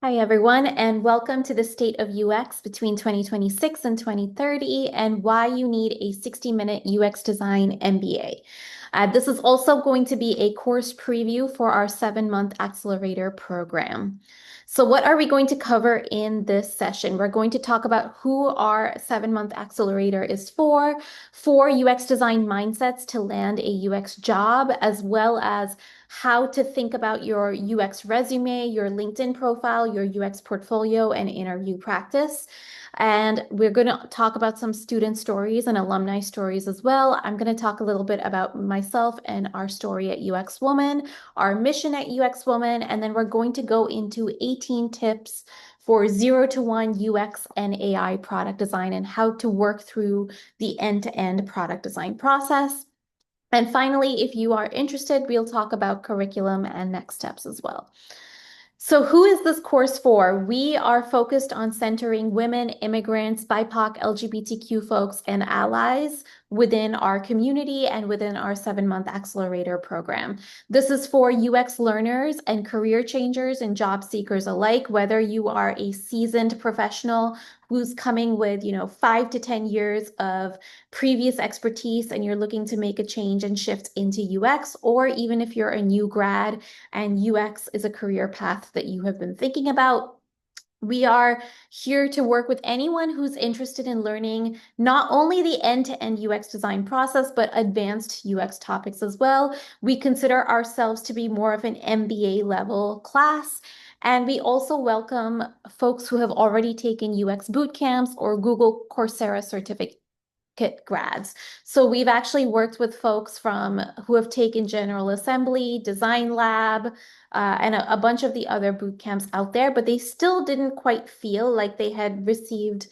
Hi, everyone, and welcome to the State of UX between 2026 and 2030 and why you need a 60-minute UX design MBA. This is also going to be a course preview for our 7-month accelerator program. So what are we going to cover in this session? We're going to talk about who our 7-month accelerator is for 4 UX design mindsets to land a UX job, as well as how to think about your UX resume, your LinkedIn profile, your UX portfolio, and interview practice. And we're going to talk about some student stories and alumni stories as well. I'm going to talk a little bit about myself and our story at UX Woman, our mission at UX Woman, and then we're going to go into 18 tips for 0 to 1 UX and AI product design and how to work through the end-to-end product design process. And finally, if you are interested, we'll talk about curriculum and next steps as well. So who is this course for? We are focused on centering women, immigrants, BIPOC, LGBTQ folks, and allies within our community and within our 7-month accelerator program. This is for UX learners and career changers and job seekers alike, whether you are a seasoned professional who's coming with, 5 to 10 years of previous expertise and you're looking to make a change and shift into UX, or even if you're a new grad and UX is a career path that you have been thinking about. We are here to work with anyone who's interested in learning not only the end-to-end UX design process, but advanced UX topics as well. We consider ourselves to be more of an MBA level class. And we also welcome folks who have already taken UX boot camps or Google Coursera certificate grads. So we've actually worked with folks who have taken General Assembly, Design Lab, and a bunch of the other boot camps out there, but they still didn't quite feel like they had received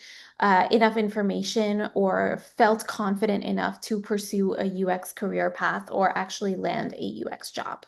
enough information or felt confident enough to pursue a UX career path or actually land a UX job.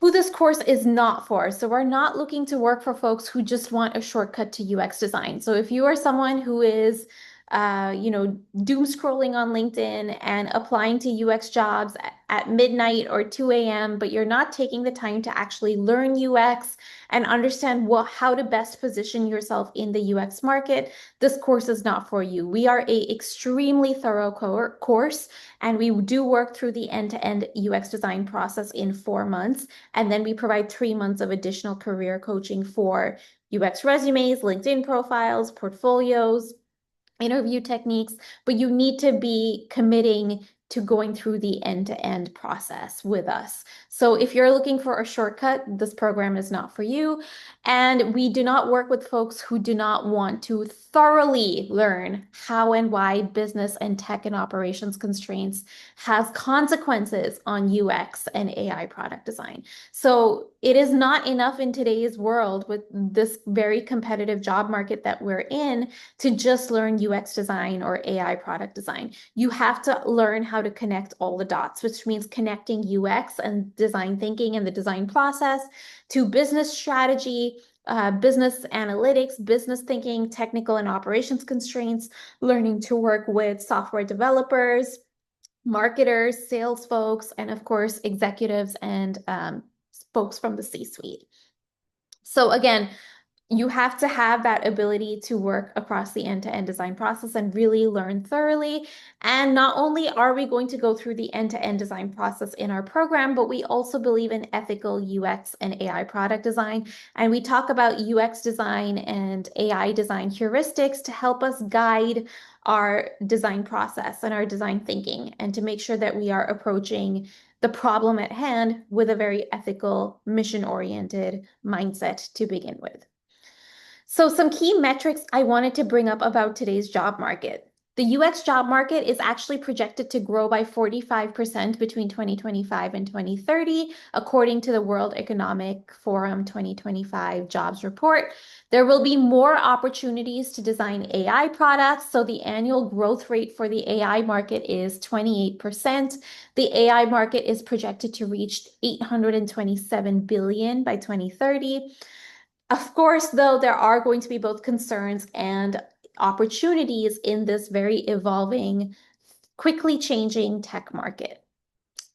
Who this course is not for. So we're not looking to work for folks who just want a shortcut to UX design. So if you are someone who is doom scrolling on LinkedIn and applying to UX jobs at midnight or 2 a.m., but you're not taking the time to actually learn UX and understand how to best position yourself in the UX market, this course is not for you. We are a extremely thorough course, and we do work through the end-to-end UX design process in 4 months. And then we provide 3 months of additional career coaching for UX resumes, LinkedIn profiles, portfolios, interview techniques, but you need to be committing to going through the end-to-end process with us. So if you're looking for a shortcut, this program is not for you. And we do not work with folks who do not want to thoroughly learn how and why business and tech and operations constraints has consequences on UX and AI product design. So it is not enough in today's world with this very competitive job market that we're in to just learn UX design or AI product design. You have to learn how to connect all the dots, which means connecting UX and design thinking and the design process to business strategy, business analytics, business thinking, technical and operations constraints, learning to work with software developers, marketers, sales folks, and of course, executives and folks from the C-suite. So again, you have to have that ability to work across the end-to-end design process and really learn thoroughly. And not only are we going to go through the end-to-end design process in our program, but we also believe in ethical UX and AI product design. And we talk about UX design and AI design heuristics to help us guide our design process and our design thinking, and to make sure that we are approaching the problem at hand with a very ethical, mission-oriented mindset to begin with. So some key metrics I wanted to bring up about today's job market. The UX job market is actually projected to grow by 45% between 2025 and 2030, according to the World Economic Forum 2025 jobs report. There will be more opportunities to design AI products, so the annual growth rate for the AI market is 28%. The AI market is projected to reach 827 billion by 2030. Of course, though, there are going to be both concerns and opportunities in this very evolving, quickly changing tech market.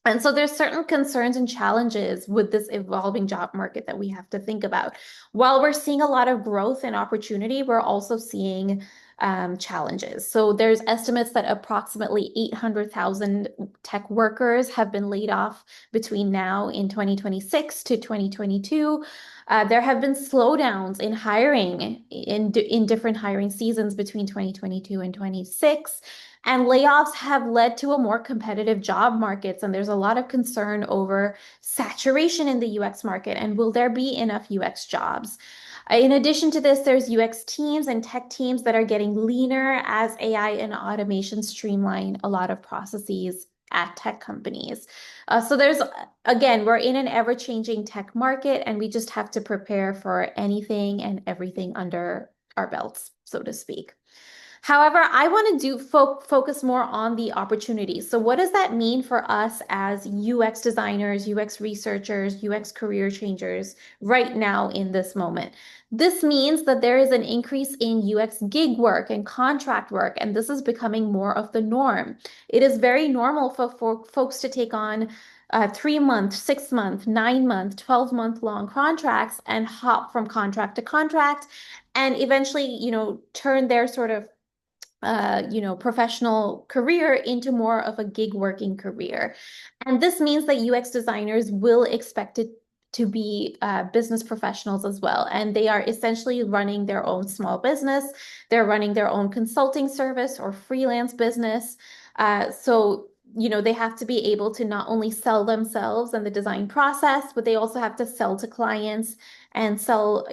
And so there's certain concerns and challenges with this evolving job market that we have to think about. While we're seeing a lot of growth and opportunity, we're also seeing challenges. So there's estimates that approximately 800,000 tech workers have been laid off between now in 2026 to 2022. There have been slowdowns in hiring in different hiring seasons between 2022 and 26. And layoffs have led to a more competitive job markets, and there's a lot of concern over saturation in the UX market, and will there be enough UX jobs? In addition to this, there's UX teams and tech teams that are getting leaner as AI and automation streamline a lot of processes at tech companies. So there's, again, we're in an ever-changing tech market, and we just have to prepare for anything and everything under our belts, so to speak. However, I want to focus more on the opportunities. So what does that mean for us as UX designers, UX researchers, UX career changers right now in this moment? This means that there is an increase in UX gig work and contract work, and this is becoming more of the norm. It is very normal for folks to take on 3 month, 6 month, 9 month, 12-month long contracts and hop from contract to contract and eventually, turn their sort of professional career into more of a gig working career. And this means that UX designers will expect it to be business professionals as well. And they are essentially running their own small business. They're running their own consulting service or freelance business. They have to be able to not only sell themselves and the design process, but they also have to sell to clients and sell,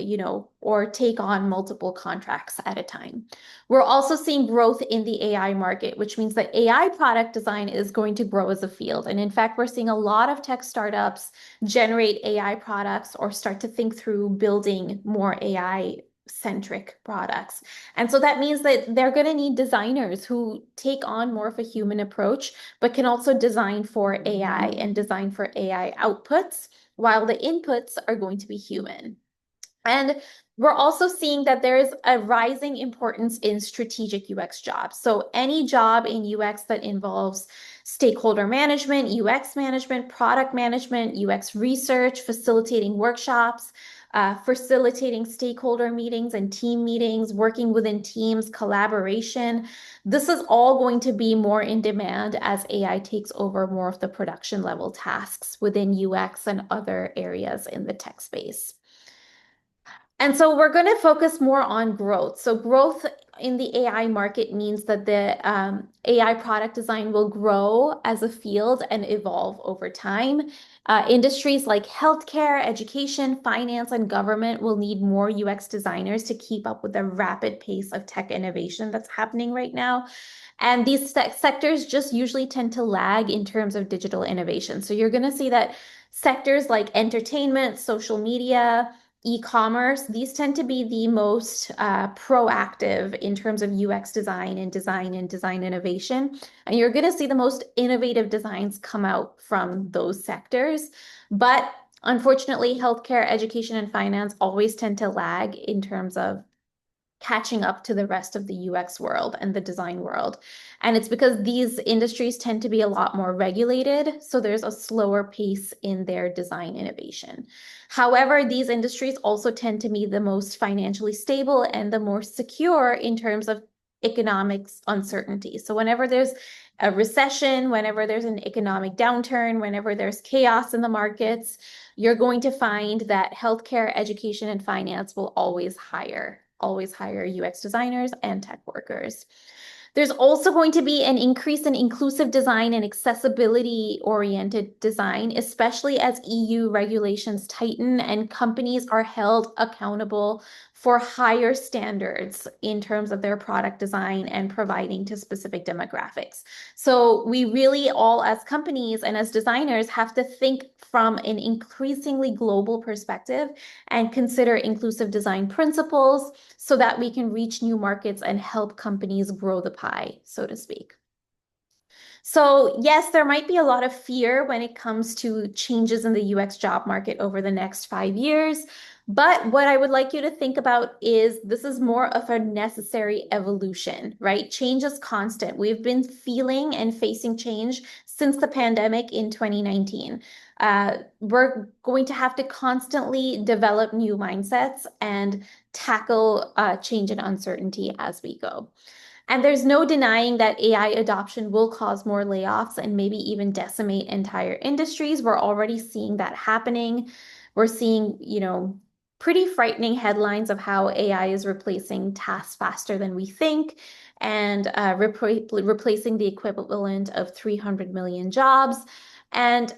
or take on multiple contracts at a time. We're also seeing growth in the AI market, which means that AI product design is going to grow as a field. And in fact, we're seeing a lot of tech startups generate AI products or start to think through building more AI centric products. And so that means that they're going to need designers who take on more of a human approach, but can also design for AI and design for AI outputs, while the inputs are going to be human. And we're also seeing that there is a rising importance in strategic UX jobs. So any job in UX that involves stakeholder management, UX management, product management, UX research, facilitating workshops, facilitating stakeholder meetings and team meetings, working within teams, collaboration. This is all going to be more in demand as AI takes over more of the production level tasks within UX and other areas in the tech space. And so we're going to focus more on growth. So growth in the AI market means that the AI product design will grow as a field and evolve over time. Industries like healthcare, education, finance, and government will need more UX designers to keep up with the rapid pace of tech innovation that's happening right now. And these sectors just usually tend to lag in terms of digital innovation. So you're going to see that sectors like entertainment, social media, e-commerce, these tend to be the most proactive in terms of UX design and design innovation. And you're going to see the most innovative designs come out from those sectors. But unfortunately, healthcare, education, and finance always tend to lag in terms of catching up to the rest of the UX world and the design world. And it's because these industries tend to be a lot more regulated, so there's a slower pace in their design innovation. However, these industries also tend to be the most financially stable and the more secure in terms of economics uncertainty. So whenever there's a recession, whenever there's an economic downturn, whenever there's chaos in the markets, you're going to find that healthcare, education, and finance will always hire UX designers and tech workers. There's also going to be an increase in inclusive design and accessibility-oriented design, especially as EU regulations tighten and companies are held accountable for higher standards in terms of their product design and providing to specific demographics. So we really all, as companies and as designers, have to think from an increasingly global perspective and consider inclusive design principles so that we can reach new markets and help companies grow the pie, so to speak. So, yes, there might be a lot of fear when it comes to changes in the UX job market over the next 5 years. But what I would like you to think about is this is more of a necessary evolution, right? Change is constant. We've been feeling and facing change since the pandemic in 2019. We're going to have to constantly develop new mindsets and tackle change and uncertainty as we go. And there's no denying that AI adoption will cause more layoffs and maybe even decimate entire industries. We're already seeing that happening. We're seeing, pretty frightening headlines of how AI is replacing tasks faster than we think and replacing the equivalent of 300 million jobs. And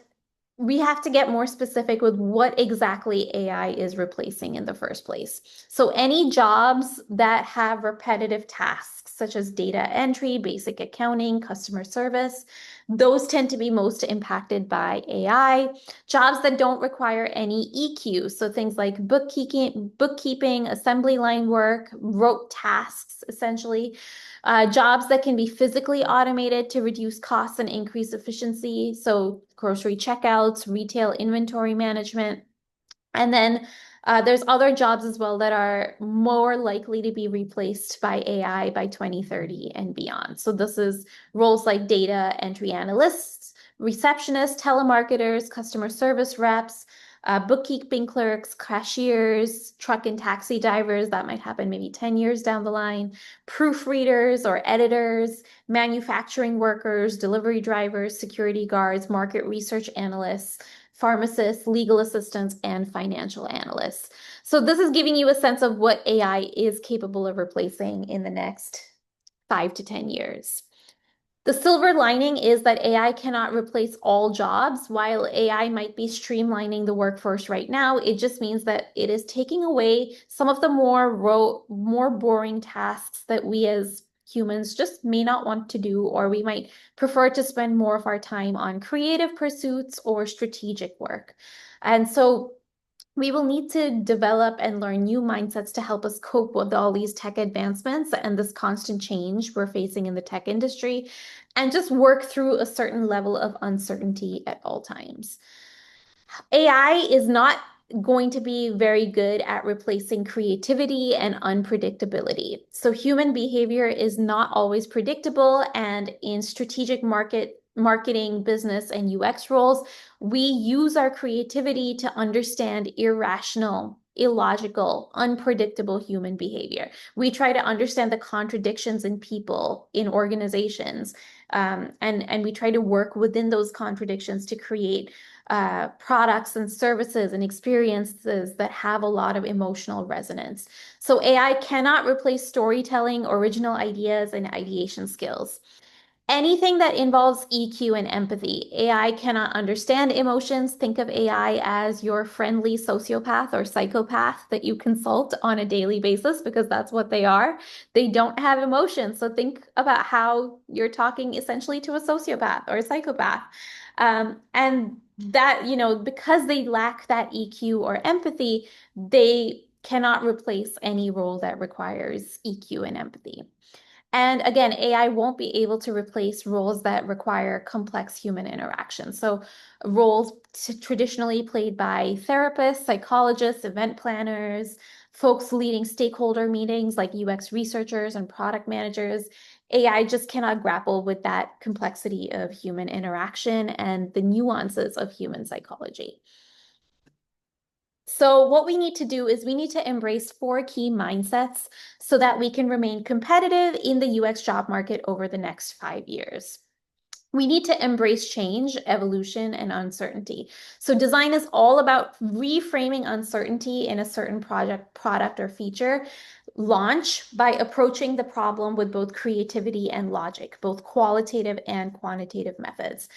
we have to get more specific with what exactly AI is replacing in the first place. So any jobs that have repetitive tasks, such as data entry, basic accounting, customer service, those tend to be most impacted by AI. Jobs that don't require any EQ, so things like bookkeeping, assembly line work, rote tasks, essentially. Jobs that can be physically automated to reduce costs and increase efficiency. So grocery checkouts, retail inventory management. And then there's other jobs as well that are more likely to be replaced by AI by 2030 and beyond. So this is roles like data entry analysts, receptionists, telemarketers, customer service reps, bookkeeping clerks, cashiers, truck and taxi drivers. That might happen maybe 10 years down the line, proofreaders or editors, manufacturing workers, delivery drivers, security guards, market research analysts, pharmacists, legal assistants, and financial analysts. So this is giving you a sense of what AI is capable of replacing in the next 5 to 10 years. The silver lining is that AI cannot replace all jobs. While AI might be streamlining the workforce right now, it just means that it is taking away some of the more boring tasks that we as humans just may not want to do, or we might prefer to spend more of our time on creative pursuits or strategic work. And so we will need to develop and learn new mindsets to help us cope with all these tech advancements and this constant change we're facing in the tech industry, and just work through a certain level of uncertainty at all times. AI is not going to be very good at replacing creativity and unpredictability. So human behavior is not always predictable, and in strategic marketing, business, and UX roles, we use our creativity to understand irrational, illogical, unpredictable human behavior. We try to understand the contradictions in people, in organizations, and we try to work within those contradictions to create products and services and experiences that have a lot of emotional resonance. So AI cannot replace storytelling, original ideas, and ideation skills. Anything that involves EQ and empathy. AI cannot understand emotions. Think of AI as your friendly sociopath or psychopath that you consult on a daily basis, because that's what they are. They don't have emotions. So think about how you're talking essentially to a sociopath or a psychopath. And that, because they lack that EQ or empathy, they cannot replace any role that requires EQ and empathy. And again, AI won't be able to replace roles that require complex human interaction. So roles traditionally played by therapists, psychologists, event planners, folks leading stakeholder meetings like UX researchers and product managers. AI just cannot grapple with that complexity of human interaction and the nuances of human psychology. So what we need to do is we need to embrace 4 key mindsets so that we can remain competitive in the UX job market over the next 5 years. We need to embrace change, evolution, and uncertainty. So design is all about reframing uncertainty in a certain product, or feature launch by approaching the problem with both creativity and logic, both qualitative and quantitative methods.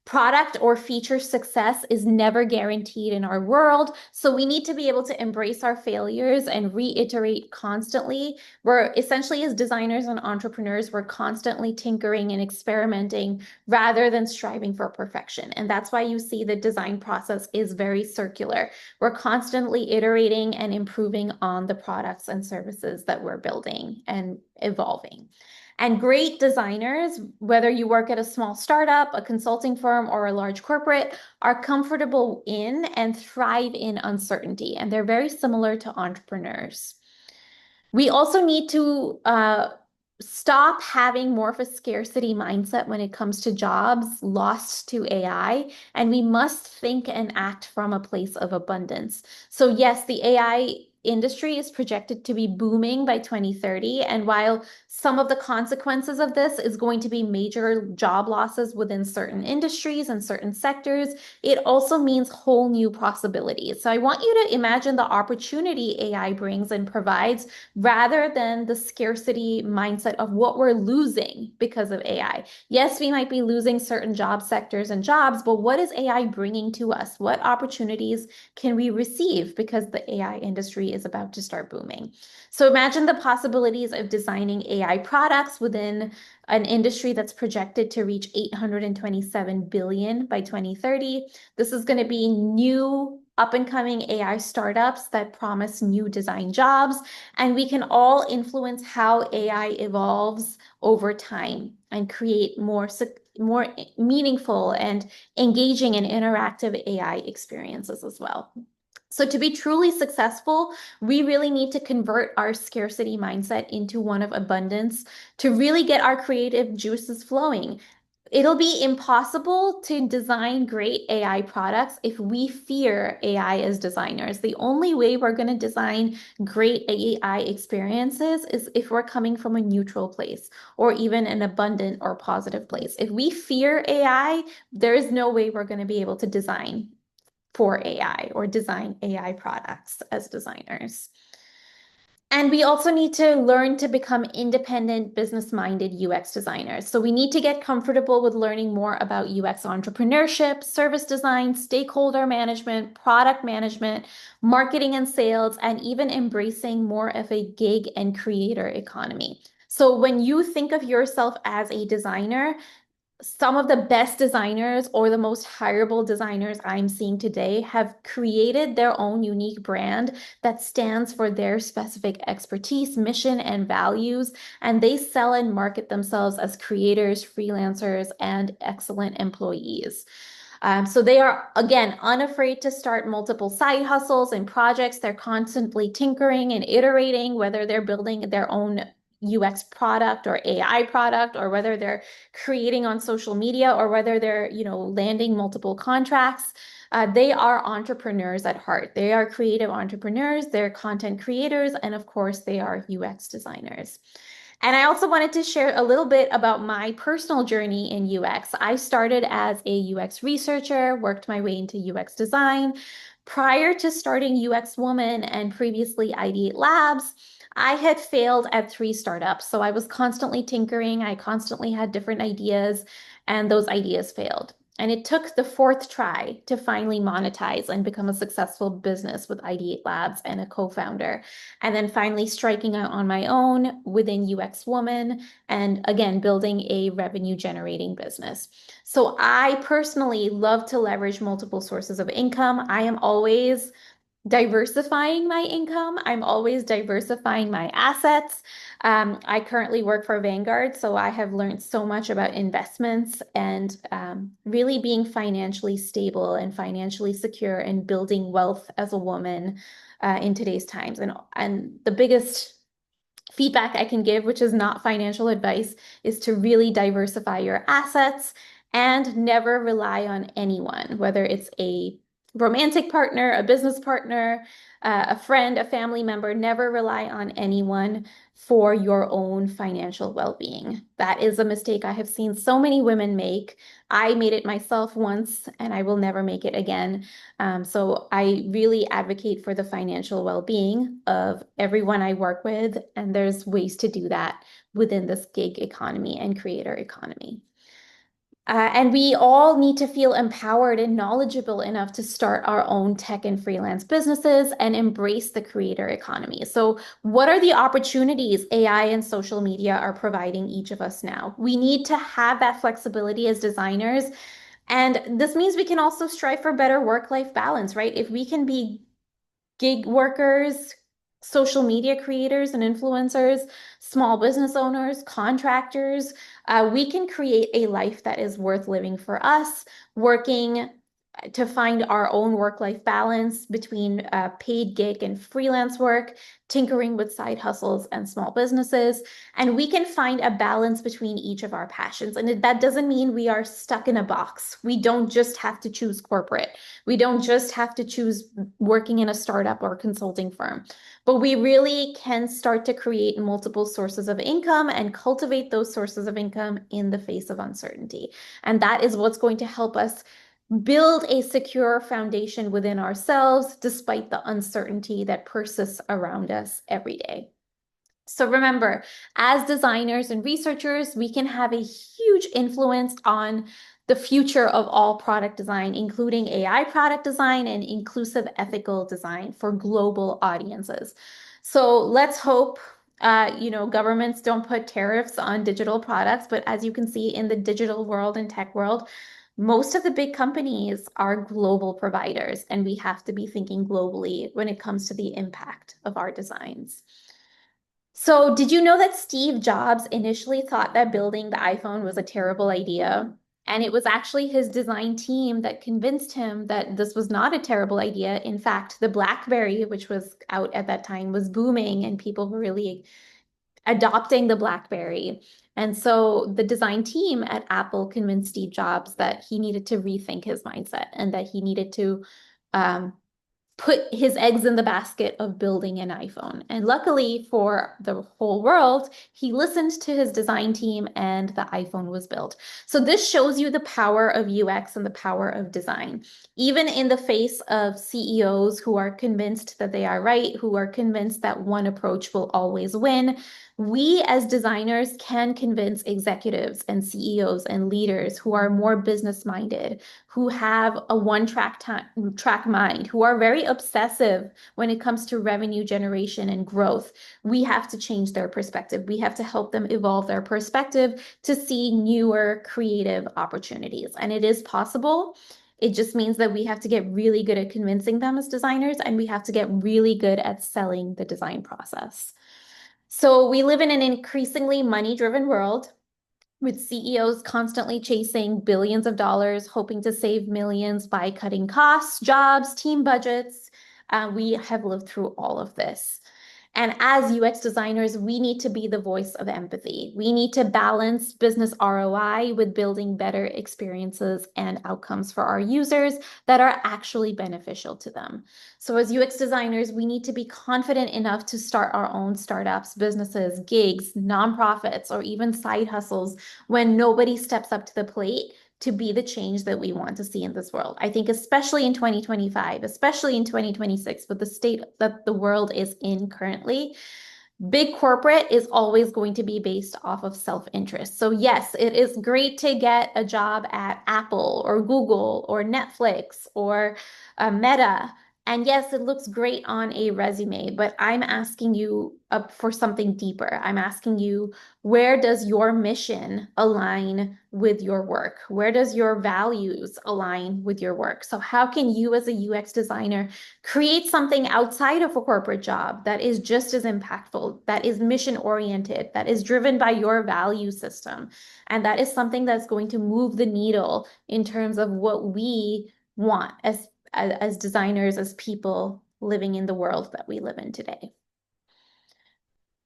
Product or feature success is never guaranteed in our world, so we need to be able to embrace our failures and reiterate constantly. We're essentially, as designers and entrepreneurs, we're constantly tinkering and experimenting rather than striving for perfection. And that's why you see the design process is very circular. We're constantly iterating and improving on the products and services that we're building and evolving. And great designers, whether you work at a small startup, a consulting firm, or a large corporate, are comfortable in and thrive in uncertainty. And they're very similar to entrepreneurs. We also need to stop having more of a scarcity mindset when it comes to jobs lost to AI, and we must think and act from a place of abundance. So, yes, the AI industry is projected to be booming by 2030. And while some of the consequences of this is going to be major job losses within certain industries and certain sectors, it also means whole new possibilities. So I want you to imagine the opportunity AI brings and provides rather than the scarcity mindset of what we're losing because of AI. Yes, we might be losing certain job sectors and jobs, but what is AI bringing to us? What opportunities can we receive because the AI industry is about to start booming? So imagine the possibilities of designing AI products within an industry that's projected to reach 827 billion by 2030. This is going to be new up and coming AI startups that promise new design jobs, and we can all influence how AI evolves over time and create more meaningful and engaging and interactive AI experiences as well. So to be truly successful, we really need to convert our scarcity mindset into one of abundance to really get our creative juices flowing. It'll be impossible to design great AI products if we fear AI as designers. The only way we're going to design great AI experiences is if we're coming from a neutral place or even an abundant or positive place. If we fear AI, there is no way we're going to be able to design for AI or design AI products as designers. And we also need to learn to become independent, business-minded UX designers. So we need to get comfortable with learning more about UX entrepreneurship, service design, stakeholder management, product management, marketing and sales, and even embracing more of a gig and creator economy. So when you think of yourself as a designer, some of the best designers or the most hireable designers I'm seeing today have created their own unique brand that stands for their specific expertise, mission, and values. And they sell and market themselves as creators, freelancers, and excellent employees. So they are, again, unafraid to start multiple side hustles and projects. They're constantly tinkering and iterating, whether they're building their own UX product or AI product, or whether they're creating on social media, or whether they're, landing multiple contracts. They are entrepreneurs at heart. They are creative entrepreneurs, they're content creators, and of course, they are UX designers. And I also wanted to share a little bit about my personal journey in UX. I started as a UX researcher, worked my way into UX design. Prior to starting UX Woman and previously Ideate Labs, I had failed at 3 startups. So I was constantly tinkering. I constantly had different ideas, and those ideas failed. And it took the 4th try to finally monetize and become a successful business with Ideate Labs and a co-founder. And then finally striking out on my own within UX Woman, and again, building a revenue generating business. So I personally love to leverage multiple sources of income. I am always diversifying my income. I'm always diversifying my assets. I currently work for Vanguard, so I have learned so much about investments and really being financially stable and financially secure and building wealth as a woman in today's times. And the biggest feedback I can give, which is not financial advice, is to really diversify your assets and never rely on anyone, whether it's a romantic partner, a business partner, a friend, a family member. Never rely on anyone for your own financial well-being. That is a mistake I have seen so many women make. I made it myself once, and I will never make it again. So I really advocate for the financial well-being of everyone I work with, and there's ways to do that within this gig economy and creator economy. And we all need to feel empowered and knowledgeable enough to start our own tech and freelance businesses and embrace the creator economy. So, what are the opportunities AI and social media are providing each of us now? We need to have that flexibility as designers. And this means we can also strive for better work-life balance, right? If we can be gig workers, social media creators and influencers, small business owners, contractors. We can create a life that is worth living for us, working to find our own work-life balance between paid gig and freelance work, tinkering with side hustles and small businesses. And we can find a balance between each of our passions. And that doesn't mean we are stuck in a box. We don't just have to choose corporate. We don't just have to choose working in a startup or consulting firm. But we really can start to create multiple sources of income and cultivate those sources of income in the face of uncertainty. And that is what's going to help us build a secure foundation within ourselves despite the uncertainty that persists around us every day. So remember, as designers and researchers, we can have a huge influence on the future of all product design, including AI product design and inclusive ethical design for global audiences. So let's hope governments don't put tariffs on digital products, but as you can see in the digital world and tech world, most of the big companies are global providers, and we have to be thinking globally when it comes to the impact of our designs. So, did you know that Steve Jobs initially thought that building the iPhone was a terrible idea? And it was actually his design team that convinced him that this was not a terrible idea. In fact, the BlackBerry, which was out at that time, was booming and people were really adopting the BlackBerry. And so the design team at Apple convinced Steve Jobs that he needed to rethink his mindset and that he needed to um, put his eggs in the basket of building an iPhone. And luckily for the whole world, he listened to his design team and the iPhone was built. So this shows you the power of UX and the power of design. Even in the face of CEOs who are convinced that they are right, who are convinced that one approach will always win, we as designers can convince executives and CEOs and leaders who are more business minded, who have a track mind, who are very obsessive when it comes to revenue generation and growth. We have to change their perspective. We have to help them evolve their perspective to see newer creative opportunities. And it is possible. It just means that we have to get really good at convincing them as designers, and we have to get really good at selling the design process. So we live in an increasingly money-driven world with CEOs constantly chasing billions of dollars, hoping to save millions by cutting costs, jobs, team budgets. We have lived through all of this. And as UX designers, we need to be the voice of empathy. We need to balance business ROI with building better experiences and outcomes for our users that are actually beneficial to them. So as UX designers, we need to be confident enough to start our own startups, businesses, gigs, nonprofits, or even side hustles when nobody steps up to the plate to be the change that we want to see in this world. I think especially in 2025, especially in 2026, with the state that the world is in currently, big corporate is always going to be based off of self-interest. So yes, it is great to get a job at Apple or Google or Netflix or Meta. And yes, it looks great on a resume, but I'm asking you for something deeper. I'm asking you, where does your mission align with your work? Where does your values align with your work? So how can you as a UX designer create something outside of a corporate job that is just as impactful, that is mission oriented, that is driven by your value system? And that is something that's going to move the needle in terms of what we want as designers, as people living in the world that we live in today.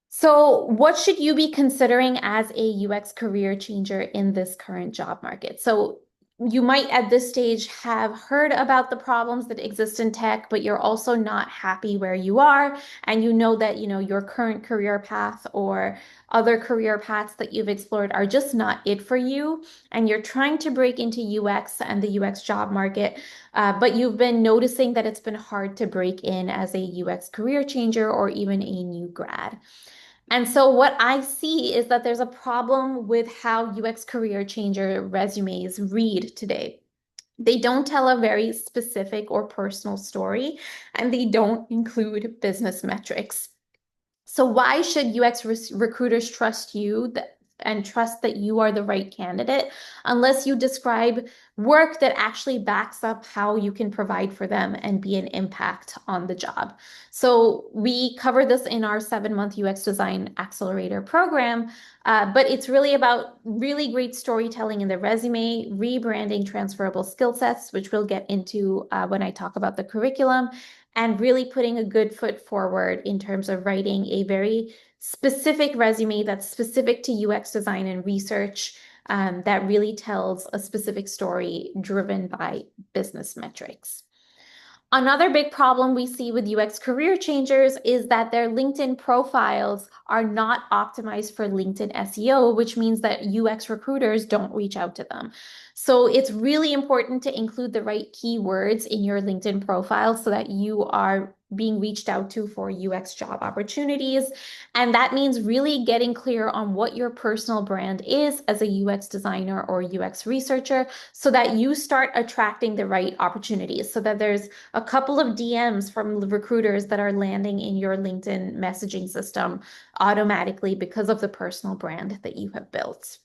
So what should you be considering as a UX career changer in this current job market? So you might at this stage have heard about the problems that exist in tech, but you're also not happy where you are. And you know that, your current career path or other career paths that you've explored are just not it for you. And you're trying to break into UX and the UX job market, but you've been noticing that it's been hard to break in as a UX career changer or even a new grad. And so what I see is that there's a problem with how UX career changer resumes read today. They don't tell a very specific or personal story, and they don't include business metrics. So why should UX recruiters trust you and trust that you are the right candidate unless you describe work that actually backs up how you can provide for them and be an impact on the job. So we cover this in our 7-month UX Design Accelerator program, but it's really about really great storytelling in the resume, rebranding transferable skill sets, which we'll get into when I talk about the curriculum, and really putting a good foot forward in terms of writing a very specific resume that's specific to UX design and research, that really tells a specific story driven by business metrics. Another big problem we see with UX career changers is that their LinkedIn profiles are not optimized for LinkedIn SEO, which means that UX recruiters don't reach out to them. So it's really important to include the right keywords in your LinkedIn profile so that you are being reached out to for UX job opportunities. And that means really getting clear on what your personal brand is as a UX designer or UX researcher so that you start attracting the right opportunities, so that there's a couple of DMs from recruiters that are landing in your LinkedIn messaging system automatically because of the personal brand that you have built.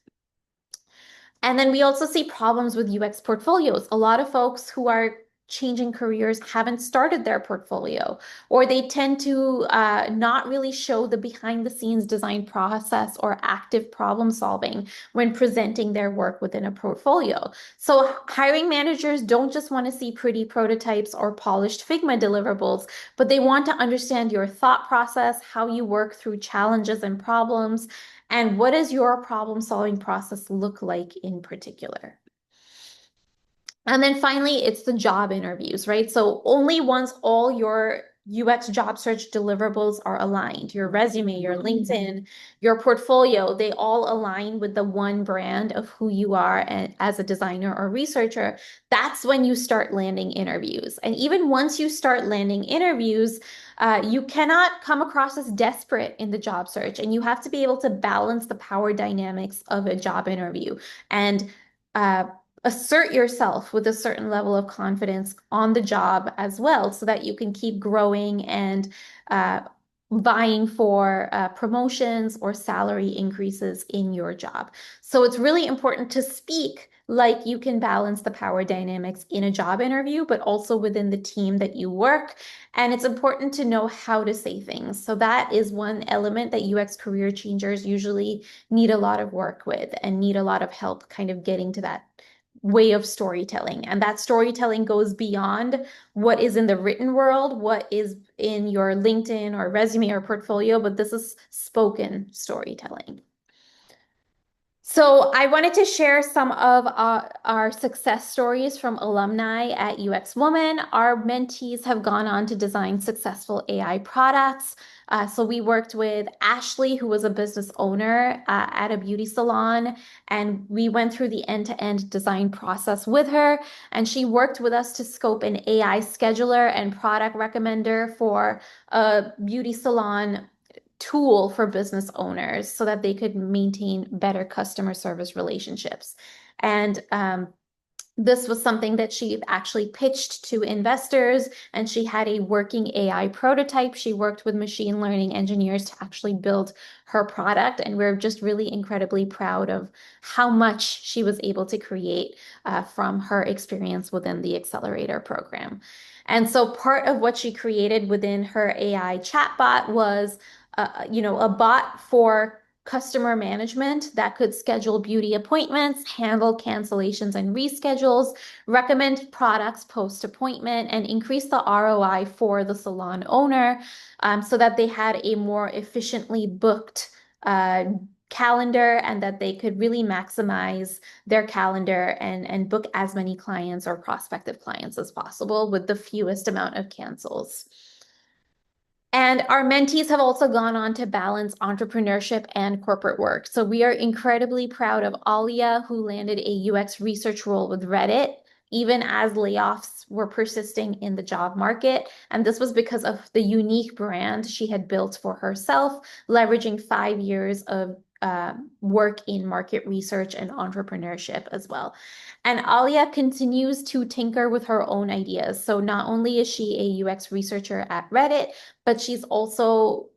And then we also see problems with UX portfolios. A lot of folks who are changing careers haven't started their portfolio, or they tend to not really show the behind the scenes design process or active problem solving when presenting their work within a portfolio. So hiring managers don't just want to see pretty prototypes or polished Figma deliverables, but they want to understand your thought process, how you work through challenges and problems, and what does your problem solving process look like in particular. And then finally, it's the job interviews, right? So only once all your UX job search deliverables are aligned, your resume, your LinkedIn, your portfolio, they all align with the one brand of who you are as a designer or researcher, that's when you start landing interviews. And even once you start landing interviews, you cannot come across as desperate in the job search, and you have to be able to balance the power dynamics of a job interview and uh, assert yourself with a certain level of confidence on the job as well, so that you can keep growing and vying for promotions or salary increases in your job. So it's really important to speak like you can balance the power dynamics in a job interview, but also within the team that you work. And it's important to know how to say things. So that is one element that UX career changers usually need a lot of work with and need a lot of help kind of getting to that way of storytelling. And that storytelling goes beyond what is in the written world, what is in your LinkedIn or resume or portfolio, but this is spoken storytelling. So I wanted to share some of our success stories from alumni at UX Woman. Our mentees have gone on to design successful AI products. So we worked with Ashley, who was a business owner at a beauty salon, and we went through the end-to-end design process with her. And she worked with us to scope an AI scheduler and product recommender for a beauty salon tool for business owners so that they could maintain better customer service relationships. And this was something that she actually pitched to investors, and she had a working AI prototype. She worked with machine learning engineers to actually build her product, and we're just really incredibly proud of how much she was able to create from her experience within the accelerator program. And so part of what she created within her AI chatbot was a bot for customer management that could schedule beauty appointments, handle cancellations and reschedules, recommend products post-appointment, and increase the ROI for the salon owner, so that they had a more efficiently booked calendar, and that they could really maximize their calendar and book as many clients or prospective clients as possible with the fewest amount of cancels. And our mentees have also gone on to balance entrepreneurship and corporate work. So we are incredibly proud of Alia, who landed a UX research role with Reddit, even as layoffs were persisting in the job market. And this was because of the unique brand she had built for herself, leveraging 5 years of work in market research and entrepreneurship as well. And Alia continues to tinker with her own ideas. So not only is she a UX researcher at Reddit, but she's also,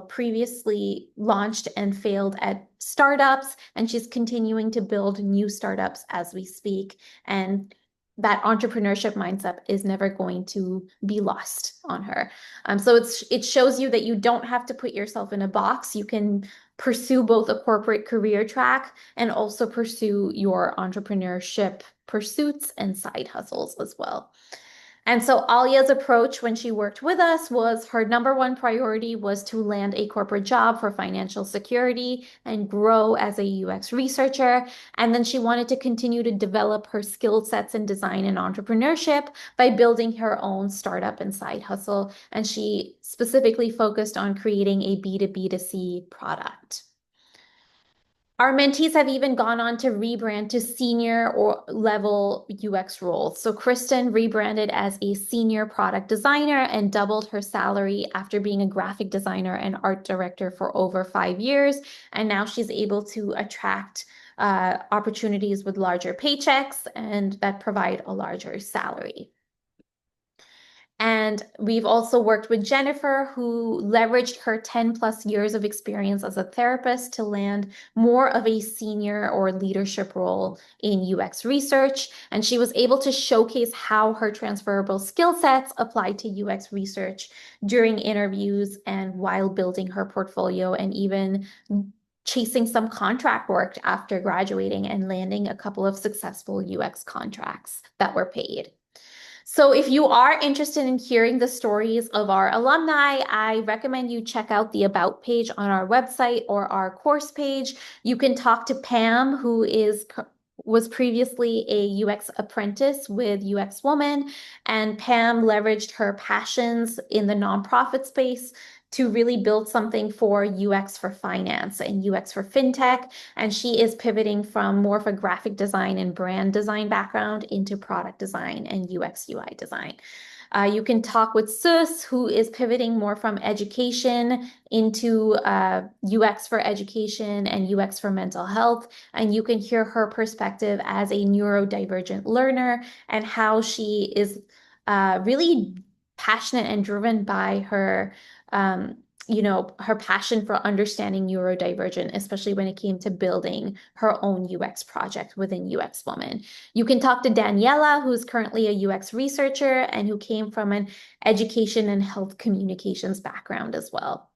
previously launched and failed at startups, and she's continuing to build new startups as we speak. And that entrepreneurship mindset is never going to be lost on her. So it shows you that you don't have to put yourself in a box. You can pursue both a corporate career track and also pursue your entrepreneurship pursuits and side hustles as well. And so Alia's approach when she worked with us was her number one priority was to land a corporate job for financial security and grow as a UX researcher. And then she wanted to continue to develop her skill sets in design and entrepreneurship by building her own startup and side hustle. And she specifically focused on creating a B2B2C product. Our mentees have even gone on to rebrand to senior or level UX roles. So Kristen rebranded as a senior product designer and doubled her salary after being a graphic designer and art director for over 5 years. And now she's able to attract opportunities with larger paychecks and that provide a larger salary. And we've also worked with Jennifer, who leveraged her 10 plus years of experience as a therapist to land more of a senior or leadership role in UX research. And she was able to showcase how her transferable skill sets apply to UX research during interviews and while building her portfolio and even chasing some contract work after graduating and landing a couple of successful UX contracts that were paid. So if you are interested in hearing the stories of our alumni, I recommend you check out the About page on our website or our course page. You can talk to Pam, who was previously a UX apprentice with UX Woman, and Pam leveraged her passions in the nonprofit space to really build something for UX for finance and UX for fintech. And she is pivoting from more of a graphic design and brand design background into product design and UX UI design. You can talk with Sus, who is pivoting more from education into UX for education and UX for mental health. And you can hear her perspective as a neurodivergent learner and how she is really passionate and driven by her her passion for understanding neurodivergent, especially when it came to building her own UX project within UX Woman. You can talk to Daniela, who's currently a UX researcher and who came from an education and health communications background as well.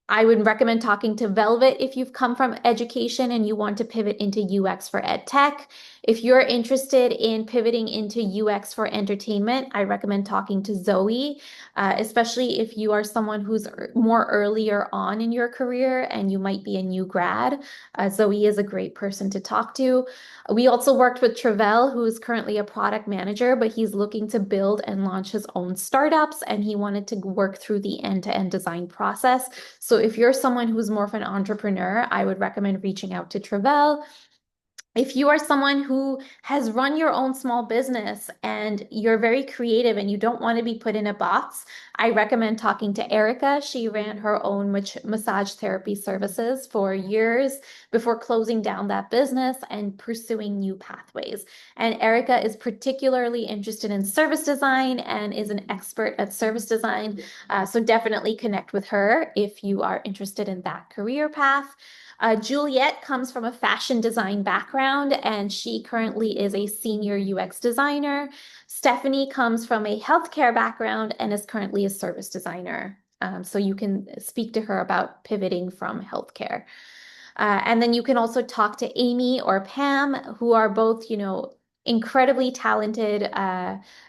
I would recommend talking to Velvet if you've come from education and you want to pivot into UX for ed tech. If you're interested in pivoting into UX for entertainment, I recommend talking to Zoe, especially if you are someone who's more earlier on in your career and you might be a new grad. Zoe is a great person to talk to. We also worked with Travell, who is currently a product manager, but he's looking to build and launch his own startups, and he wanted to work through the end-to-end design process. So if you're someone who's more of an entrepreneur, I would recommend reaching out to Travell. If you are someone who has run your own small business and you're very creative and you don't want to be put in a box, I recommend talking to Erica. She ran her own massage therapy services for years before closing down that business and pursuing new pathways. And Erica is particularly interested in service design and is an expert at service design. So definitely connect with her if you are interested in that career path. Juliet comes from a fashion design background, and she currently is a senior UX designer. Stephanie comes from a healthcare background and is currently a service designer. So you can speak to her about pivoting from healthcare. And then you can also talk to Amy or Pam, who are both, incredibly talented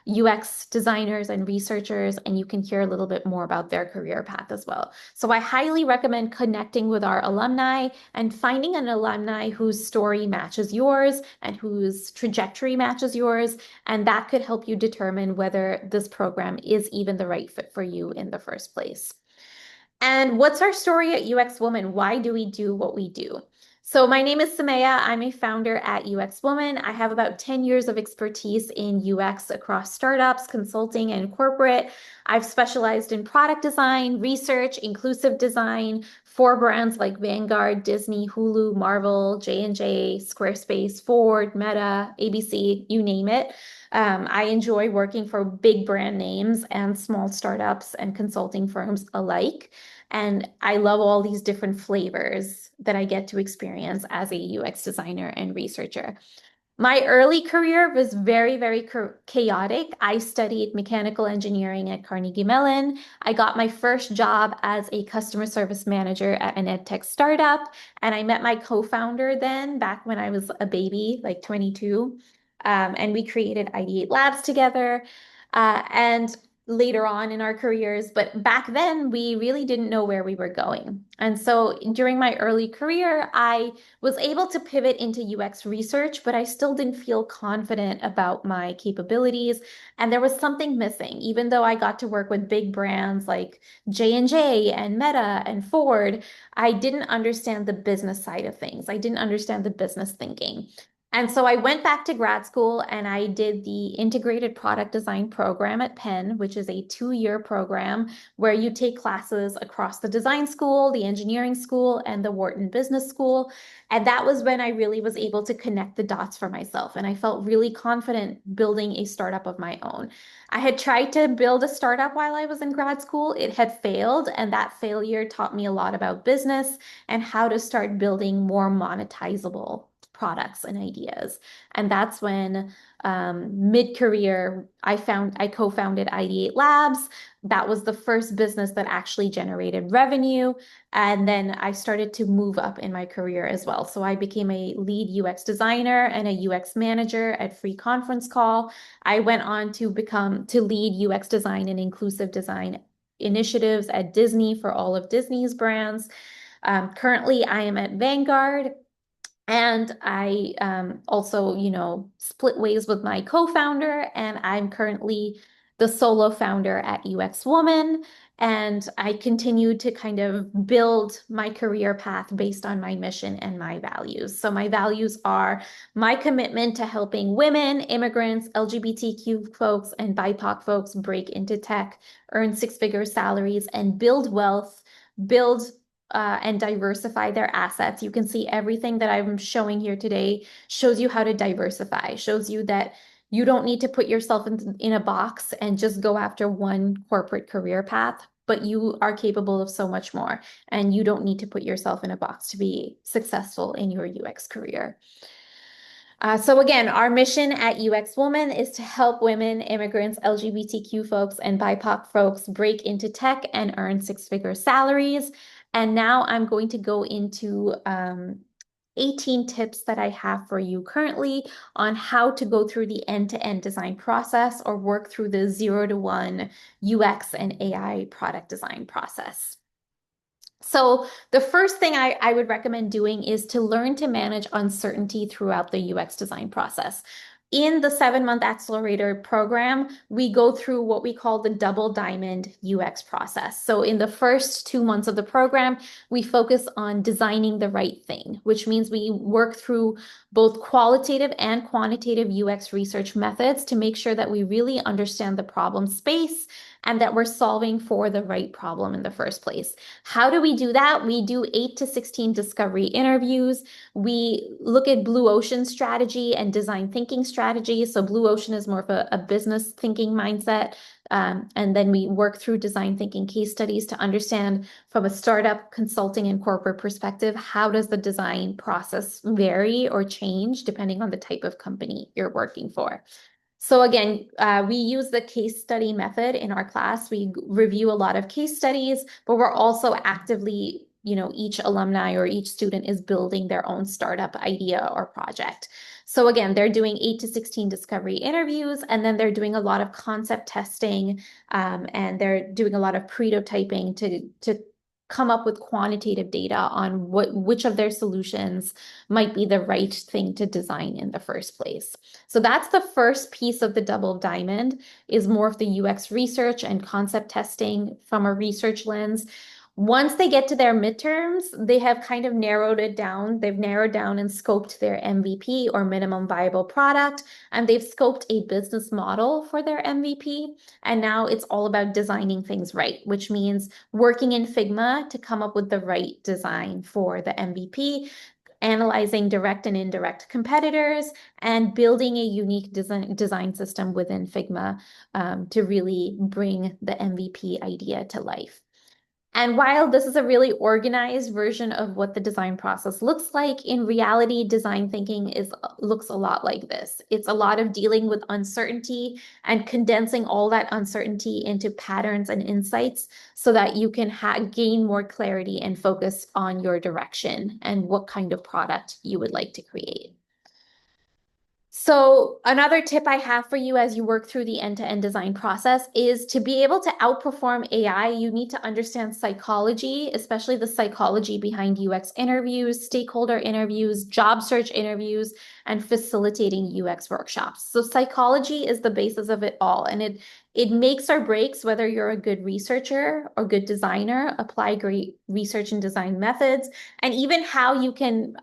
UX designers and researchers, and you can hear a little bit more about their career path as well. So I highly recommend connecting with our alumni and finding an alumni whose story matches yours and whose trajectory matches yours, and that could help you determine whether this program is even the right fit for you in the first place. And what's our story at UX Woman? Why do we do what we do? So my name is Samaya. I'm a founder at UX Woman. I have about 10 years of expertise in UX across startups, consulting, and corporate. I've specialized in product design, research, inclusive design for brands like Vanguard, Disney, Hulu, Marvel, J&J, Squarespace, Ford, Meta, ABC, you name it. I enjoy working for big brand names and small startups and consulting firms alike. And I love all these different flavors that I get to experience as a UX designer and researcher. My early career was very, very chaotic. I studied mechanical engineering at Carnegie Mellon. I got my first job as a customer service manager at an ed tech startup. And I met my co-founder then, back when I was a baby, like 22. And we created Ideate Labs together. And later on in our careers, but back then we really didn't know where we were going. And so during my early career, I was able to pivot into UX research, but I still didn't feel confident about my capabilities. And there was something missing, even though I got to work with big brands like J&J and Meta and Ford, I didn't understand the business side of things. I didn't understand the business thinking. And so I went back to grad school and I did the integrated product design program at Penn, which is a 2-year program where you take classes across the design school, the engineering school, and the Wharton Business School. And that was when I really was able to connect the dots for myself. And I felt really confident building a startup of my own. I had tried to build a startup while I was in grad school. It had failed, and that failure taught me a lot about business and how to start building more monetizable products and ideas. And that's when mid-career, I co-founded Ideate Labs. That was the first business that actually generated revenue. And then I started to move up in my career as well. So I became a lead UX designer and a UX manager at Free Conference Call. I went on to lead UX design and inclusive design initiatives at Disney for all of Disney's brands. Currently, I am at Vanguard. And I also, split ways with my co-founder, and I'm currently the solo founder at UX Woman. And I continue to kind of build my career path based on my mission and my values. So my values are my commitment to helping women, immigrants, LGBTQ folks, and BIPOC folks break into tech, earn six-figure salaries, and build wealth, build and diversify their assets. You can see everything that I'm showing here today shows you how to diversify, shows you that you don't need to put yourself in a box and just go after one corporate career path, but you are capable of so much more. And you don't need to put yourself in a box to be successful in your UX career. So again, our mission at UX Woman is to help women, immigrants, LGBTQ folks, and BIPOC folks break into tech and earn six-figure salaries. And now I'm going to go into 18 tips that I have for you currently on how to go through the end-to-end design process or work through the 0 to 1 UX and AI product design process. So the first thing I would recommend doing is to learn to manage uncertainty throughout the UX design process. In the 7-month accelerator program, we go through what we call the double diamond UX process. So in the first 2 months of the program, we focus on designing the right thing, which means we work through both qualitative and quantitative UX research methods to make sure that we really understand the problem space and that we're solving for the right problem in the first place. How do we do that? We do 8 to 16 discovery interviews. We look at blue ocean strategy and design thinking strategy. So blue ocean is more of a business thinking mindset. And then we work through design thinking case studies to understand from a startup, consulting, and corporate perspective, how does the design process vary or change depending on the type of company you're working for. So again, we use the case study method in our class. We review a lot of case studies, but we're also actively, each alumni or each student is building their own startup idea or project. So again, they're doing 8 to 16 discovery interviews, and then they're doing a lot of concept testing, and they're doing a lot of prototyping to come up with quantitative data on which of their solutions might be the right thing to design in the first place. So that's the first piece of the double diamond, is more of the UX research and concept testing from a research lens. Once they get to their midterms, they have kind of narrowed it down. They've narrowed down and scoped their MVP or minimum viable product, and they've scoped a business model for their MVP. And now it's all about designing things right, which means working in Figma to come up with the right design for the MVP, analyzing direct and indirect competitors, and building a unique design system within Figma to really bring the MVP idea to life. And while this is a really organized version of what the design process looks like, in reality, design thinking looks a lot like this. It's a lot of dealing with uncertainty and condensing all that uncertainty into patterns and insights so that you can gain more clarity and focus on your direction and what kind of product you would like to create. So another tip I have for you as you work through the end-to-end design process is to be able to outperform AI, you need to understand psychology, especially the psychology behind UX interviews, stakeholder interviews, job search interviews, and facilitating UX workshops. So psychology is the basis of it all, and it makes or breaks whether you're a good researcher or good designer, apply great research and design methods, and even how you can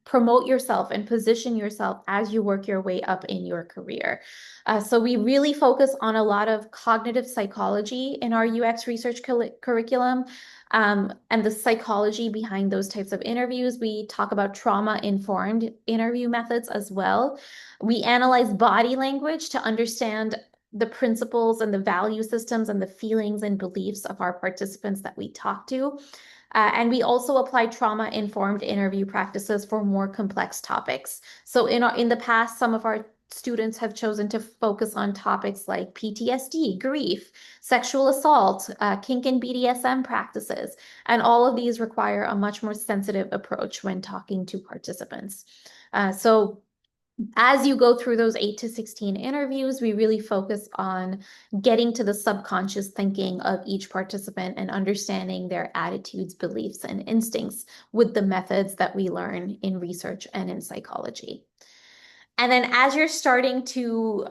promote yourself and position yourself as you work your way up in your career. So we really focus on a lot of cognitive psychology in our UX research curriculum. And the psychology behind those types of interviews. We talk about trauma-informed interview methods as well. We analyze body language to understand the principles and the value systems and the feelings and beliefs of our participants that we talk to. And we also apply trauma-informed interview practices for more complex topics. So in the past, some of our students have chosen to focus on topics like PTSD, grief, sexual assault, kink and BDSM practices, and all of these require a much more sensitive approach when talking to participants. So as you go through those 8 to 16 interviews, we really focus on getting to the subconscious thinking of each participant and understanding their attitudes, beliefs, and instincts with the methods that we learn in research and in psychology. And then as you're starting to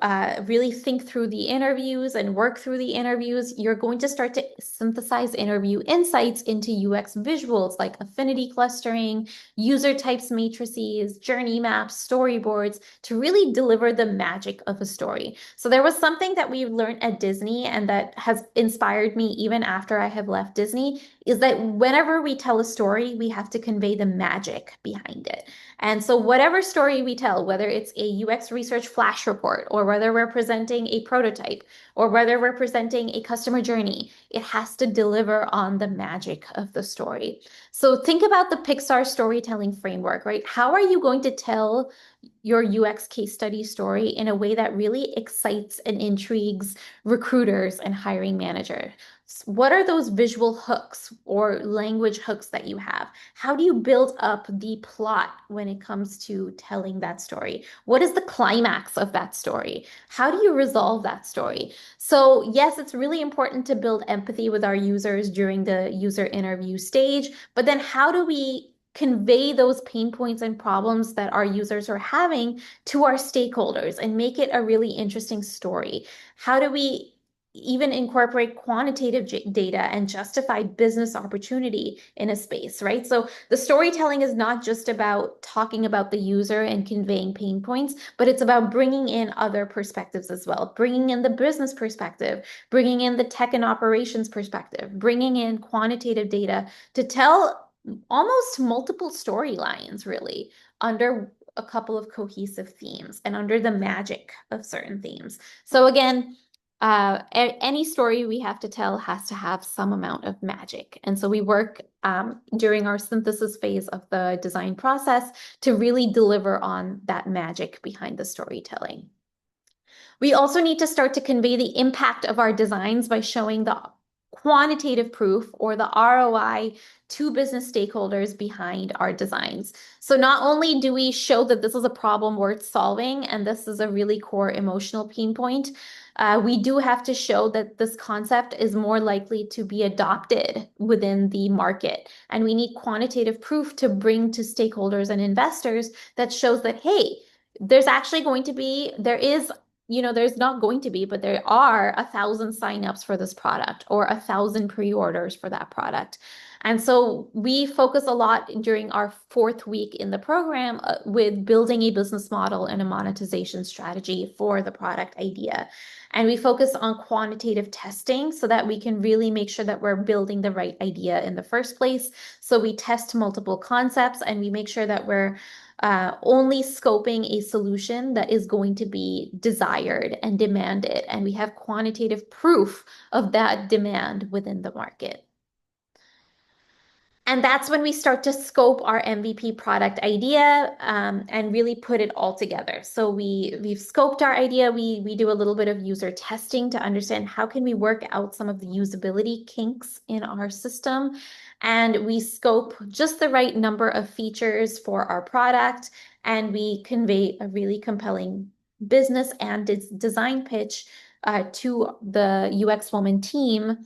really think through the interviews and work through the interviews, you're going to start to synthesize interview insights into UX visuals like affinity clustering, user types matrices, journey maps, storyboards to really deliver the magic of a story. So there was something that we learned at Disney and that has inspired me even after I have left Disney, is that whenever we tell a story, we have to convey the magic behind it. And so whatever story we tell, whether it's a UX research flash report, or whether we're presenting a prototype, or whether we're presenting a customer journey, it has to deliver on the magic of the story. So think about the Pixar storytelling framework, right? How are you going to tell your UX case study story in a way that really excites and intrigues recruiters and hiring managers? What are those visual hooks or language hooks that you have? How do you build up the plot when it comes to telling that story? What is the climax of that story? How do you resolve that story? So yes, it's really important to build empathy with our users during the user interview stage, but then how do we convey those pain points and problems that our users are having to our stakeholders and make it a really interesting story? How do we even incorporate quantitative data and justify business opportunity in a space, right? So the storytelling is not just about talking about the user and conveying pain points, but it's about bringing in other perspectives as well, bringing in the business perspective, bringing in the tech and operations perspective, bringing in quantitative data to tell almost multiple storylines really under a couple of cohesive themes and under the magic of certain themes. So again, any story we have to tell has to have some amount of magic. And so we work during our synthesis phase of the design process to really deliver on that magic behind the storytelling. We also need to start to convey the impact of our designs by showing the quantitative proof or the ROI to business stakeholders behind our designs. So not only do we show that this is a problem worth solving and this is a really core emotional pain point, we do have to show that this concept is more likely to be adopted within the market. And we need quantitative proof to bring to stakeholders and investors that shows that, hey, there is there's not going to be, but there are 1,000 signups for this product or 1,000 pre-orders for that product. And so we focus a lot during our fourth week in the program with building a business model and a monetization strategy for the product idea. And we focus on quantitative testing so that we can really make sure that we're building the right idea in the first place. So we test multiple concepts and we make sure that we're only scoping a solution that is going to be desired and demanded. And we have quantitative proof of that demand within the market. And that's when we start to scope our MVP product idea and really put it all together. So we've scoped our idea. We do a little bit of user testing to understand how can we work out some of the usability kinks in our system. And we scope just the right number of features for our product. And we convey a really compelling business and design pitch to the UX Woman team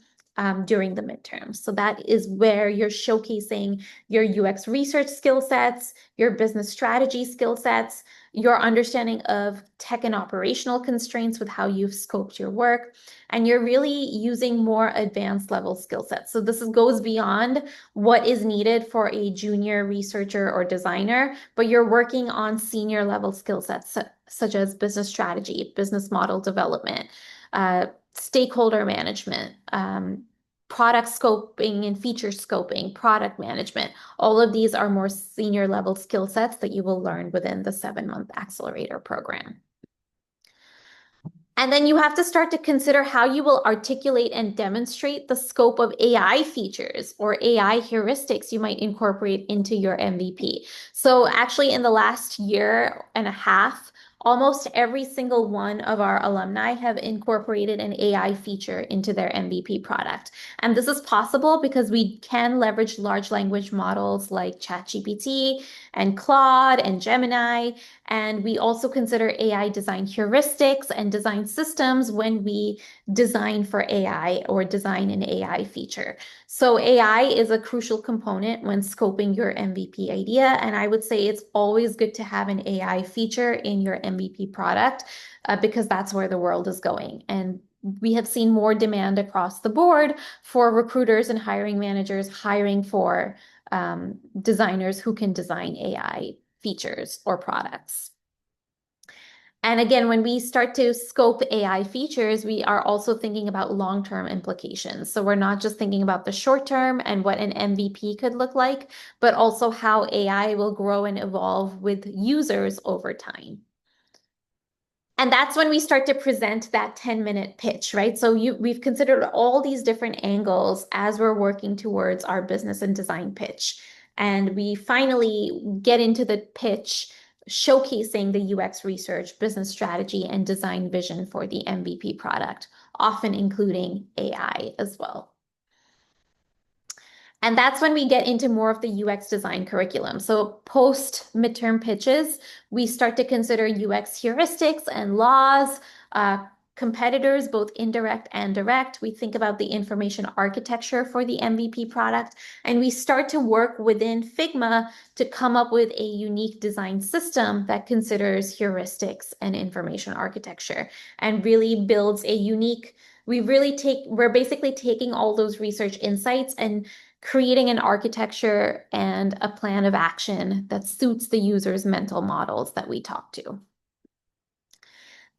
during the midterms. So that is where you're showcasing your UX research skill sets, your business strategy skill sets, your understanding of tech and operational constraints with how you've scoped your work, and you're really using more advanced level skill sets. So this goes beyond what is needed for a junior researcher or designer, but you're working on senior level skill sets such as business strategy, business model development, stakeholder management, product scoping and feature scoping, product management. All of these are more senior level skill sets that you will learn within the 7-month accelerator program. And then you have to start to consider how you will articulate and demonstrate the scope of AI features or AI heuristics you might incorporate into your MVP. So actually in the last year and a half, almost every single one of our alumni have incorporated an AI feature into their MVP product. And this is possible because we can leverage large language models like ChatGPT and Claude and Gemini. And we also consider AI design heuristics and design systems when we design for AI or design an AI feature. So AI is a crucial component when scoping your MVP idea. And I would say it's always good to have an AI feature in your MVP product because that's where the world is going. And we have seen more demand across the board for recruiters and hiring managers hiring for designers who can design AI features or products. And again, when we start to scope AI features, we are also thinking about long-term implications. So we're not just thinking about the short term and what an MVP could look like, but also how AI will grow and evolve with users over time. And that's when we start to present that 10-minute pitch, right? So we've considered all these different angles as we're working towards our business and design pitch. And we finally get into the pitch showcasing the UX research, business strategy, and design vision for the MVP product, often including AI as well. And that's when we get into more of the UX design curriculum. So post midterm pitches, we start to consider UX heuristics and laws, competitors, both indirect and direct. We think about the information architecture for the MVP product, and we start to work within Figma to come up with a unique design system that considers heuristics and information architecture and really builds a unique, we're basically taking all those research insights and creating an architecture and a plan of action that suits the user's mental models that we talk to.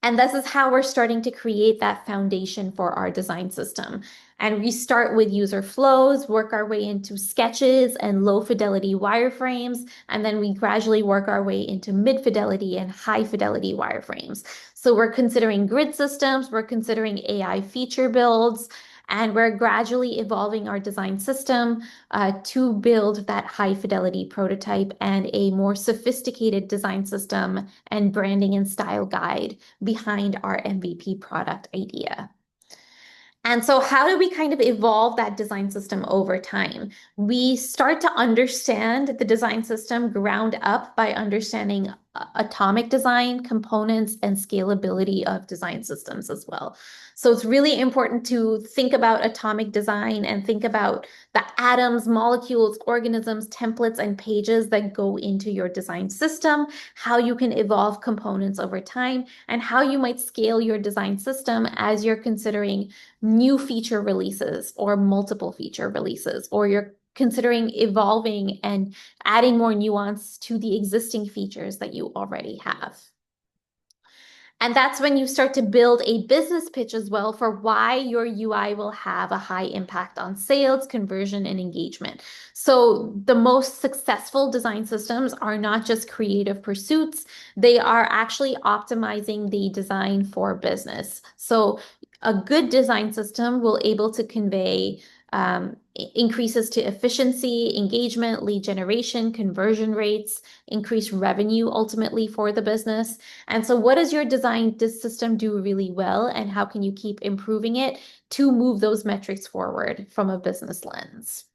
And this is how we're starting to create that foundation for our design system. And we start with user flows, work our way into sketches and low fidelity wireframes, and then we gradually work our way into mid fidelity and high fidelity wireframes. So we're considering grid systems, we're considering AI feature builds, and we're gradually evolving our design system to build that high fidelity prototype and a more sophisticated design system and branding and style guide behind our MVP product idea. And so how do we kind of evolve that design system over time? We start to understand the design system ground up by understanding atomic design, components, and scalability of design systems as well. So it's really important to think about atomic design and think about the atoms, molecules, organisms, templates, and pages that go into your design system, how you can evolve components over time, and how you might scale your design system as you're considering new feature releases or multiple feature releases, or you're considering evolving and adding more nuance to the existing features that you already have. And that's when you start to build a business pitch as well for why your UI will have a high impact on sales, conversion, and engagement. So the most successful design systems are not just creative pursuits, they are actually optimizing the design for business. So a good design system will able to convey increases to efficiency, engagement, lead generation, conversion rates, increase revenue ultimately for the business. And so what does your design system do really well, and how can you keep improving it to move those metrics forward from a business lens?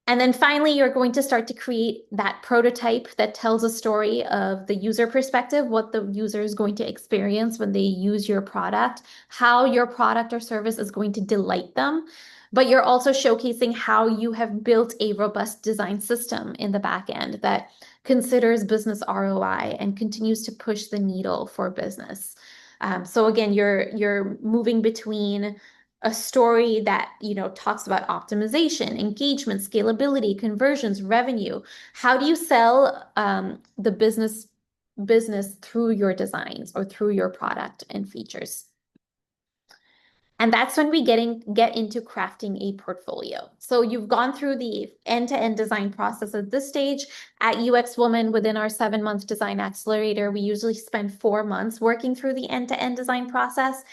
And then finally, you're going to start to create that prototype that tells a story of the user perspective, what the user is going to experience when they use your product, how your product or service is going to delight them. But you're also showcasing how you have built a robust design system in the back end that considers business ROI and continues to push the needle for business. So again, you're moving between a story that, talks about optimization, engagement, scalability, conversions, revenue. How do you sell the business through your designs or through your product and features? And that's when we get into crafting a portfolio. So you've gone through the end-to-end design process at this stage. At UX Woman, within our 7-month design accelerator, we usually spend 4 months working through the end-to-end design process.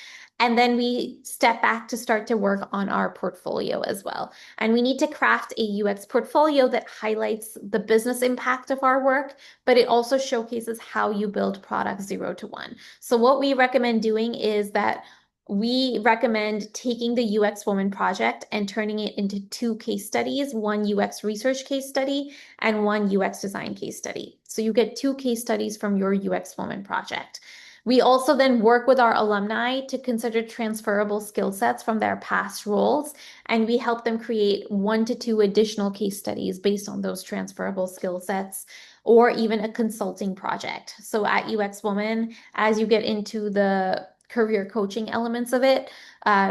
And then we step back to start to work on our portfolio as well. And we need to craft a UX portfolio that highlights the business impact of our work, but it also showcases how you build product 0 to 1. So what we recommend doing is that we recommend taking the UX Woman project and turning it into 2 case studies, one UX research case study and one UX design case study. So you get 2 case studies from your UX Woman project. We also then work with our alumni to consider transferable skill sets from their past roles, and we help them create 1 to 2 additional case studies based on those transferable skill sets, or even a consulting project. So at UX Woman, as you get into the career coaching elements of it,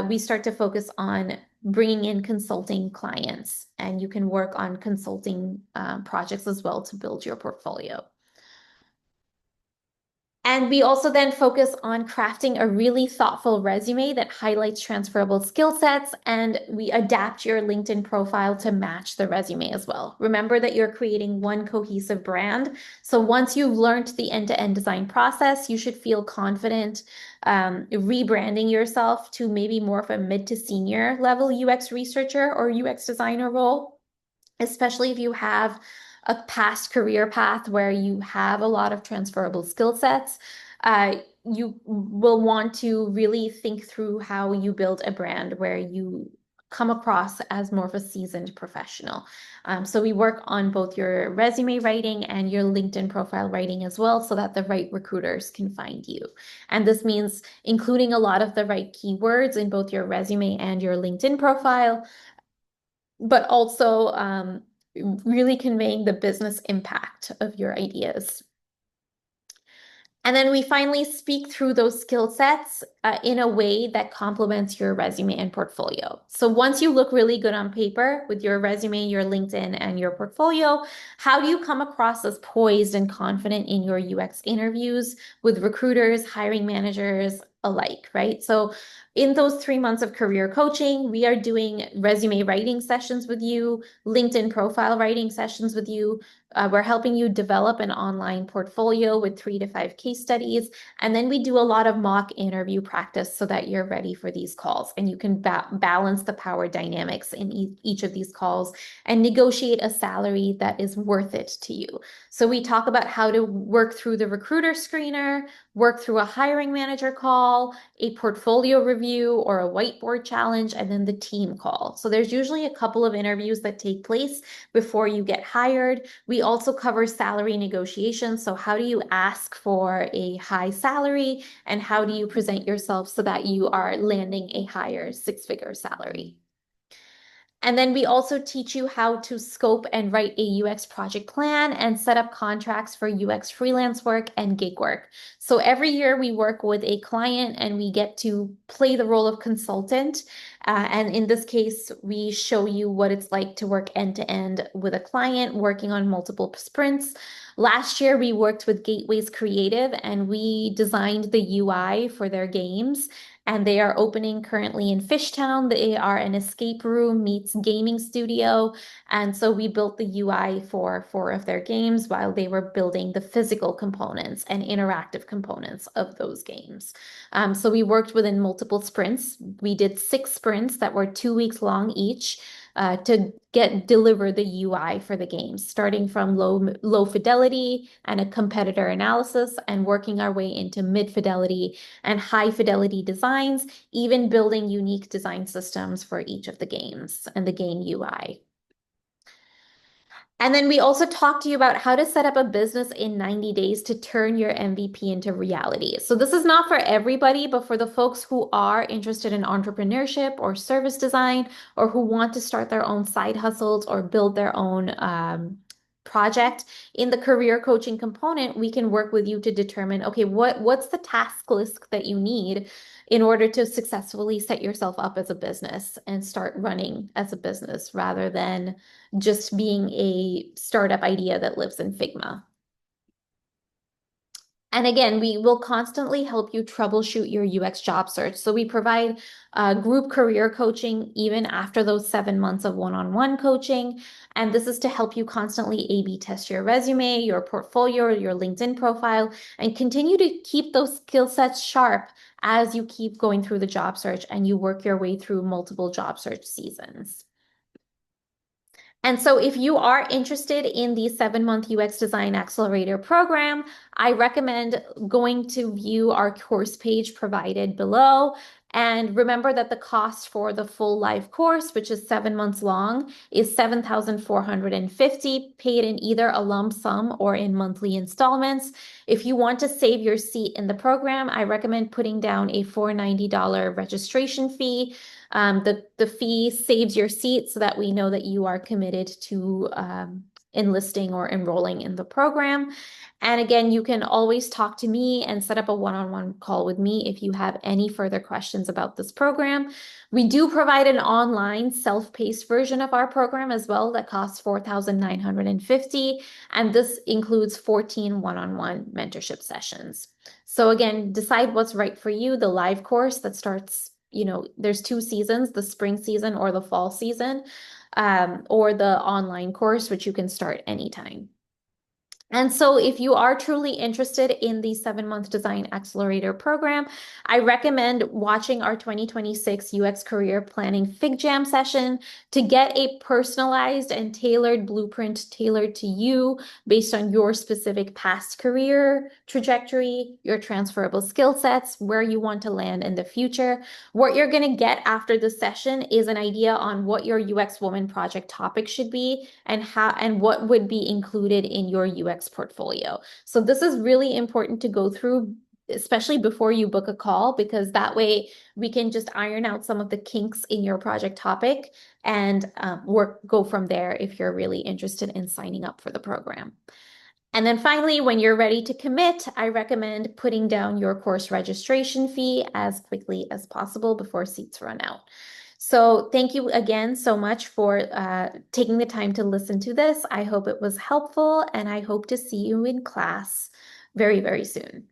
we start to focus on bringing in consulting clients, and you can work on consulting projects as well to build your portfolio. And we also then focus on crafting a really thoughtful resume that highlights transferable skill sets, and we adapt your LinkedIn profile to match the resume as well. Remember that you're creating one cohesive brand. So once you've learned the end-to-end design process, you should feel confident rebranding yourself to maybe more of a mid to senior level UX researcher or UX designer role, especially if you have a past career path where you have a lot of transferable skill sets. You will want to really think through how you build a brand where you come across as more of a seasoned professional. So we work on both your resume writing and your LinkedIn profile writing as well, so that the right recruiters can find you. And this means including a lot of the right keywords in both your resume and your LinkedIn profile, but also really conveying the business impact of your ideas. And then we finally speak through those skill sets in a way that complements your resume and portfolio. So once you look really good on paper with your resume, your LinkedIn, and your portfolio, how do you come across as poised and confident in your UX interviews with recruiters, hiring managers alike, right? So in those 3 months of career coaching, we are doing resume writing sessions with you, LinkedIn profile writing sessions with you. We're helping you develop an online portfolio with 3 to 5 case studies. And then we do a lot of mock interview practice so that you're ready for these calls, and you can balance the power dynamics in each of these calls and negotiate a salary that is worth it to you. So we talk about how to work through the recruiter screener, work through a hiring manager call, a portfolio review, or a whiteboard challenge, and then the team call. So there's usually a couple of interviews that take place before you get hired. We also cover salary negotiations. So how do you ask for a high salary and how do you present yourself so that you are landing a higher six-figure salary? And then we also teach you how to scope and write a UX project plan and set up contracts for UX freelance work and gig work. So every year we work with a client and we get to play the role of consultant. And in this case, we show you what it's like to work end to end with a client working on multiple sprints. Last year, we worked with Gateways Creative and we designed the UI for their games. And they are opening currently in Fishtown. They are an escape room meets gaming studio. And so we built the UI for 4 of their games while they were building the physical components and interactive components of those games. So we worked within multiple sprints. We did 6 sprints that were 2 weeks long each. To deliver the UI for the games, starting from low fidelity and a competitor analysis and working our way into mid fidelity and high fidelity designs, even building unique design systems for each of the games and the game UI. And then we also talked to you about how to set up a business in 90 days to turn your MVP into reality. So this is not for everybody, but for the folks who are interested in entrepreneurship or service design, or who want to start their own side hustles or build their own project. In the career coaching component, we can work with you to determine, okay, what's the task list that you need in order to successfully set yourself up as a business and start running as a business rather than just being a startup idea that lives in Figma. And again, we will constantly help you troubleshoot your UX job search. So we provide group career coaching even after those 7 months of one-on-one coaching. And this is to help you constantly A/B test your resume, your portfolio, your LinkedIn profile, and continue to keep those skill sets sharp as you keep going through the job search and you work your way through multiple job search seasons. And so if you are interested in the 7-month UX Design Accelerator program, I recommend going to view our course page provided below. And remember that the cost for the full live course, which is 7 months long, is $7,450, paid in either a lump sum or in monthly installments. If you want to save your seat in the program, I recommend putting down a $490 registration fee. The fee saves your seat so that we know that you are committed to enlisting or enrolling in the program. And again, you can always talk to me and set up a one-on-one call with me if you have any further questions about this program. We do provide an online self-paced version of our program as well that costs $4,950, and this includes 14 one-on-one mentorship sessions. So again, decide what's right for you. The live course that starts, there's 2 seasons, the spring season or the fall season, or the online course, which you can start anytime. And so if you are truly interested in the 7-month Design Accelerator program, I recommend watching our 2026 UX Career Planning Fig Jam session to get a personalized and tailored blueprint tailored to you based on your specific past career trajectory, your transferable skill sets, where you want to land in the future. What you're going to get after the session is an idea on what your UX Woman project topic should be and what would be included in your UX portfolio. So this is really important to go through, especially before you book a call, because that way we can just iron out some of the kinks in your project topic and go from there if you're really interested in signing up for the program. And then finally, when you're ready to commit, I recommend putting down your course registration fee as quickly as possible before seats run out. So thank you again so much for taking the time to listen to this. I hope it was helpful, and I hope to see you in class very, very soon.